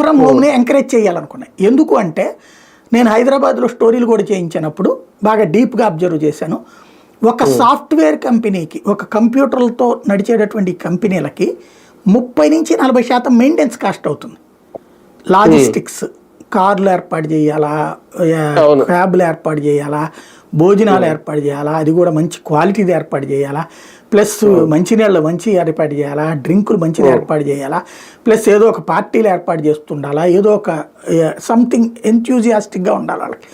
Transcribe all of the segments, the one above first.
From హోమ్ని encourage చేయాలనుకున్నాను. ఎందుకు అంటే నేను హైదరాబాద్లో స్టోరీలు కూడా చేయించినప్పుడు బాగా డీప్గా అబ్జర్వ్ చేశాను. ఒక సాఫ్ట్వేర్ కంపెనీకి, ఒక కంప్యూటర్లతో నడిచేటటువంటి కంపెనీలకి 30-40% మెయింటెనెన్స్ కాస్ట్ అవుతుంది. లాజిస్టిక్స్, కార్లు ఏర్పాటు చేయాలా, క్యాబ్లు ఏర్పాటు చేయాలా, భోజనాలు ఏర్పాటు చేయాలా, అది కూడా మంచి క్వాలిటీది ఏర్పాటు చేయాలా, ప్లస్ మంచినీళ్ళు మంచి ఏర్పాటు చేయాలా, డ్రింకులు మంచిది ఏర్పాటు చేయాలా, ప్లస్ ఏదో ఒక పార్టీలు ఏర్పాటు చేస్తుండాలా, ఏదో ఒక సంథింగ్ ఎంథ్యూజియాస్టిక్గా ఉండాలి వాళ్ళకి.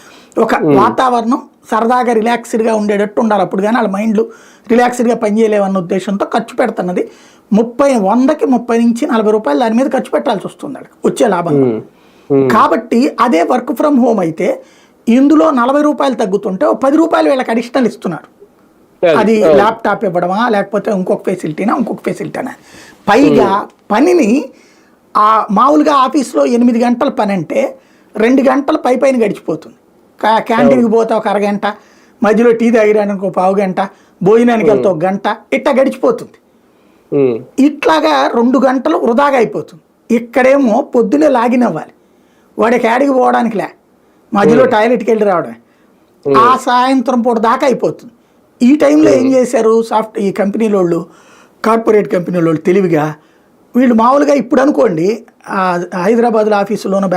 ఒక వాతావరణం సరదాగా రిలాక్స్డ్గా ఉండేటట్టు ఉండాలి. అప్పుడు కానీ వాళ్ళ మైండ్లు రిలాక్స్డ్గా పనిచేయలేవన్న ఉద్దేశంతో ఖర్చు పెడుతున్నది 100కి 30-40 రూపాయలు దాని మీద ఖర్చు పెట్టాల్సి వస్తుంది వాళ్ళకి వచ్చే లాభం. కాబట్టి అదే వర్క్ ఫ్రమ్ హోమ్ అయితే ఇందులో 40 రూపాయలు తగ్గుతుంటే 10 రూపాయలు వీళ్ళకి అడిషనల్ ఇస్తున్నారు. అది ల్యాప్టాప్ ఇవ్వడమా, లేకపోతే ఇంకొక ఫెసిలిటీనా. పైగా పనిని మామూలుగా ఆఫీస్లో 8 గంటల పని అంటే 2 గంటలు పైన గడిచిపోతుంది. క్యాంటీన్కి పోతే ఒక అరగంట, మధ్యలో టీ తాగడానికి ఒక పావు గంట, భోజనానికి వెళ్తే 1 గంట, ఇట్లా గడిచిపోతుంది. ఇట్లాగా 2 గంటలు వృధాగా అయిపోతుంది. ఇక్కడేమో పొద్దునే లాగిన్ అవ్వాలి, వాడికి యాడికి పోవడానికి మధ్యలో టాయిలెట్కి వెళ్ళి రావడమే, ఆ సాయంత్రం పూట దాకా అయిపోతుంది. ఈ టైంలో ఏం చేశారు ఈ కంపెనీల వాళ్ళు, కార్పొరేట్ కంపెనీల వాళ్ళు తెలివిగా, వీళ్ళు మామూలుగా ఇప్పుడు అనుకోండి హైదరాబాద్లో ఆఫీసులోనో